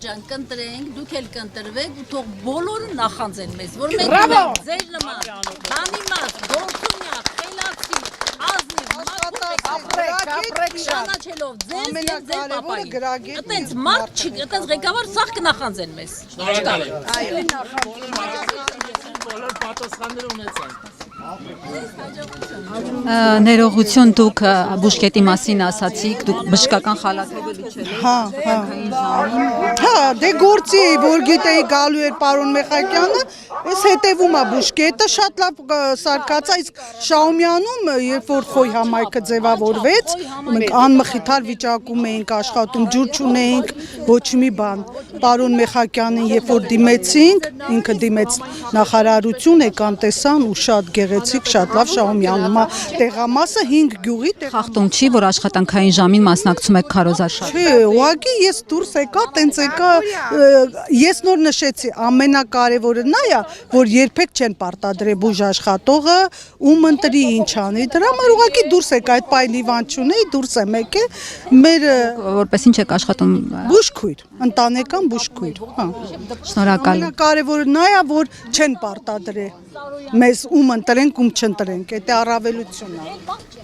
Ջան, կընտրենք, դուք էլ կընտրվեք ու թող բոլորը նախանձեն մեզ, որ մենք ձեր նման բանիմաց, գործունյա, խելացի, ազնիվ, ճանաչելով ձեզ եւ ձեր պապային։ Այտենց մարդ չի, այտենց ղեկավար սաղ կնախանձեն մեզ։ Բոլոր պատասխանները ունեցանք։ Ներողություն դուք բուժկետի մասին ասացիք, դուք բժշկական խալաթով լուչել եք։ Հա, դե գործի էի, որ գիտեի գալու էր պարոն Մեխակյանը, ես հետևում ա բուժկետը շատ լավ սարկած, իսկ Շահումյանում, երբ որ խոյ համայնքը ձևավորվեց, մենք անմխիթար վիճակում էինք աշխատում, ջուր չունեինք, ոչ մի բան։ Պարոն Մեխակյանին, երբ որ դիմեցինք, ինքը դիմեց նախարարություն, եկան տեսան ու շատ գեղեցիկ, շատ լավ Շահումյանում ա տեղամասը 5 գյուղի Խախտում չի, որ աշխատանքային ժամին մասնակցում եք քարոզարշավ։ Չէ, ուղղակի ես դուրս եկա, տենց եկա, ես նոր նշեցի, ամենակարևորը նա է, որ երբեք չեն պարտադրել բուժ աշխատողը, ում ընտրի ինչ անի, դրա համար ուղղակի դուրս եկա, այդ պայն հիվանդ չունեի, դուրս եմ եկել, մեր Որպես ինչ եք աշխատում։ բուժքույր, ընտանեկան բուժքույր, հա։ Շնորհակալ։ Ամենակարևորը նա է, որ չեն պարտադրել մեզ ում ընտրենք, ում չընտրենք, դա առավելությունն է։